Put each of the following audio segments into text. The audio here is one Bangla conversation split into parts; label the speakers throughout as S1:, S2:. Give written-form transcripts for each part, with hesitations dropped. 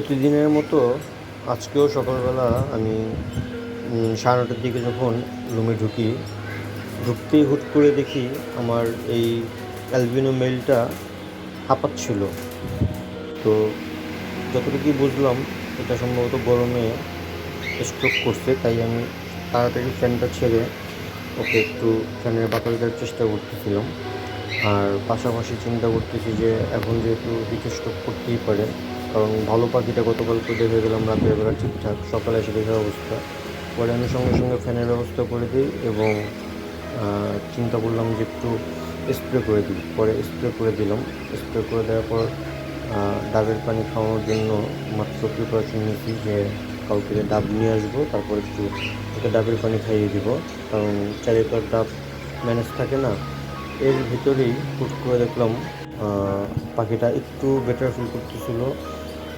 S1: প্রতিদিনের মতো আজকেও সকালবেলা আমি 9:30টার দিকে যখন রুমে ঢুকতেই হুট করে দেখি আমার এই অ্যালবিনো মেইলটা হাঁপাচ্ছিল। তো যতটুকুই বুঝলাম এটা সম্ভবত গরমে স্ট্রোক করছে, তাই আমি তাড়াতাড়ি ফ্যানটা ছেড়ে ওকে একটু ফ্যানের বাতাস দেওয়ার চেষ্টা করতেছিলাম। আর পাশাপাশি চিন্তা করতেছি যে এখন যেহেতু হিট স্ট্রোক করতেই পারে, কারণ ভালো পাখিটা গতকাল তো দেখে গেলাম রাতের বেলা ঠিকঠাক, সকালে এসে দেখার অবস্থা। পরে আমি সঙ্গে সঙ্গে ফ্যানের ব্যবস্থা করে দিই এবং চিন্তা করলাম যে একটু স্প্রে করে দিই। পরে স্প্রে করে দিলাম। স্প্রে করে দেওয়ার পর ডাবের পানি খাওয়ানোর জন্য মাত্র প্রিপারেশন নিয়েছি যে কালকে ডাব নিয়ে আসবো, তারপর একটু ওকে ডাবের পানি খাইয়ে দিব, কারণ চাইলে তো আর ডাব ম্যানেজ থাকে না। এর ভিতরেই হুট করে দেখলাম পাখিটা একটু বেটার ফিল করতেছিল।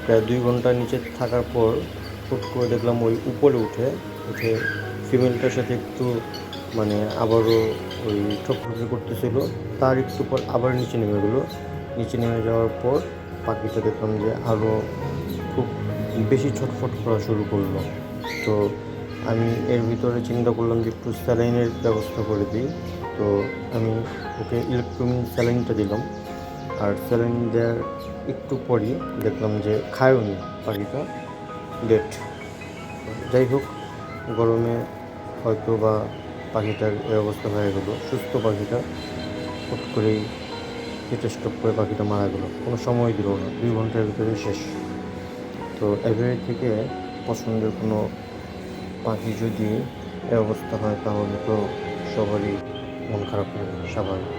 S1: প্রায় 2 ঘন্টা নিচে থাকার পর হুট করে দেখলাম ওই উপরে উঠে ফিমেলটার সাথে একটু মানে আবারও ওই ঠোকঠুকি করতেছিল। তার একটু পর আবার নিচে নেমে গেলো। নিচে নেমে যাওয়ার পর পাখিটা দেখলাম যে আরও খুব বেশি ছটফট করা শুরু করলো। তো আমি এর ভিতরে চিন্তা করলাম যে একটু স্যালাইনের ব্যবস্থা করে দিই। তো আমি ওকে ইলেকট্রোমিন স্যালাইনটা দিলাম। আর স্যালাইন দেওয়ার একটু পরই দেখলাম যে খায়ওনি, পাখিটা ডেড। যাই হোক, গরমে হয়তো বা পাখিটার এই অবস্থা হয়ে গেলো। সুস্থ পাখিটা হুট করেই হিট স্ট্রোক করে পাখিটা মারা গেলো, কোনো সময় দিল না, 2 ঘন্টার ভিতরে শেষ। তো এভাবে থেকে পছন্দের কোনো পাখি যদি এ অবস্থা হয় তাহলে তো সবারই মন খারাপ হবে, স্বাভাবিক।